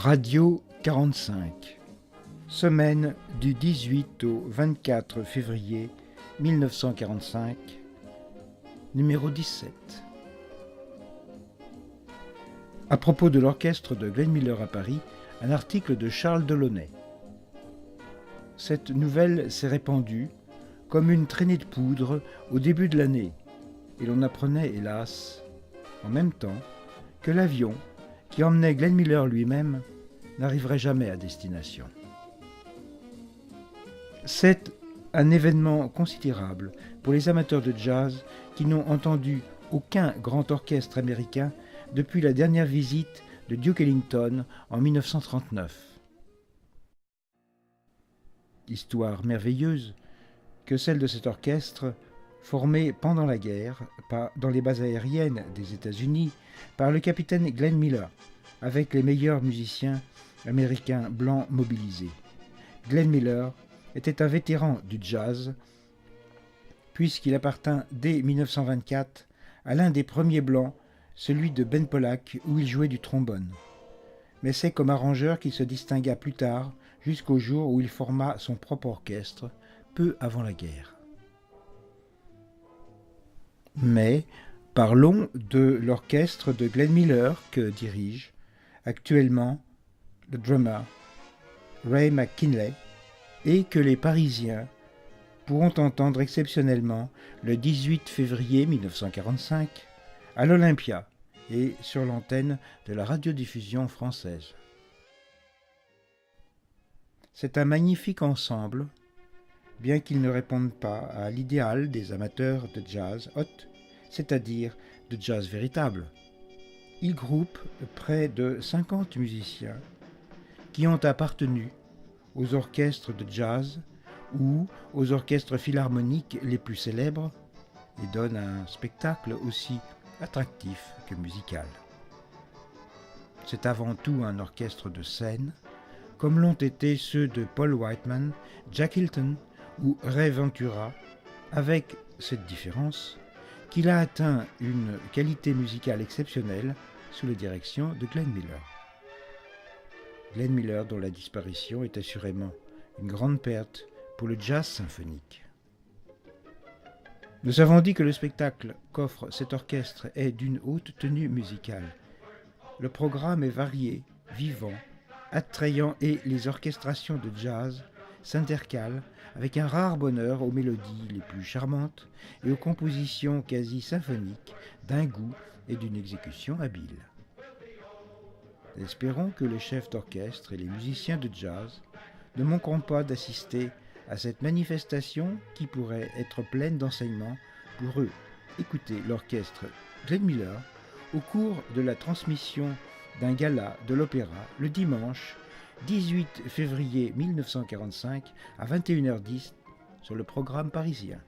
Radio 45, semaine du 18 au 24 février 1945, numéro 17. À propos de l'orchestre de Glenn Miller à Paris, un article de Charles Delaunay. Cette nouvelle s'est répandue comme une traînée de poudre au début de l'année, et l'on apprenait, hélas, en même temps, que l'avion qui emmenait Glenn Miller lui-même n'arriverait jamais à destination. C'est un événement considérable pour les amateurs de jazz qui n'ont entendu aucun grand orchestre américain depuis la dernière visite de Duke Ellington en 1939. Histoire merveilleuse que celle de cet orchestre formé pendant la guerre dans les bases aériennes des États-Unis par le capitaine Glenn Miller, avec les meilleurs musiciens américains blancs mobilisés. Glenn Miller était un vétéran du jazz, puisqu'il appartint dès 1924 à l'un des premiers blancs, celui de Ben Pollack, où il jouait du trombone. Mais c'est comme arrangeur qu'il se distingua plus tard, jusqu'au jour où il forma son propre orchestre, peu avant la guerre. Mais parlons de l'orchestre de Glenn Miller que dirige actuellement le drummer Ray McKinley et que les Parisiens pourront entendre exceptionnellement le 18 février 1945 à l'Olympia et sur l'antenne de la radiodiffusion française. C'est un magnifique ensemble, bien qu'il ne réponde pas à l'idéal des amateurs de jazz hot, c'est-à-dire de jazz véritable. Il groupe près de 50 musiciens qui ont appartenu aux orchestres de jazz ou aux orchestres philharmoniques les plus célèbres et donne un spectacle aussi attractif que musical. C'est avant tout un orchestre de scène, comme l'ont été ceux de Paul Whiteman, Jack Hilton ou Ray Ventura, avec cette différence qu'il a atteint une qualité musicale exceptionnelle sous la direction de Glenn Miller. Glenn Miller dont la disparition est assurément une grande perte pour le jazz symphonique. Nous avons dit que le spectacle qu'offre cet orchestre est d'une haute tenue musicale. Le programme est varié, vivant, attrayant et les orchestrations de jazz s'intercalent avec un rare bonheur aux mélodies les plus charmantes et aux compositions quasi symphoniques d'un goût et d'une exécution habile. Espérons que les chefs d'orchestre et les musiciens de jazz ne manqueront pas d'assister à cette manifestation qui pourrait être pleine d'enseignements pour eux. Écoutez l'orchestre Glenn Miller au cours de la transmission d'un gala de l'opéra le dimanche 18 février 1945 à 21h10 sur le programme parisien.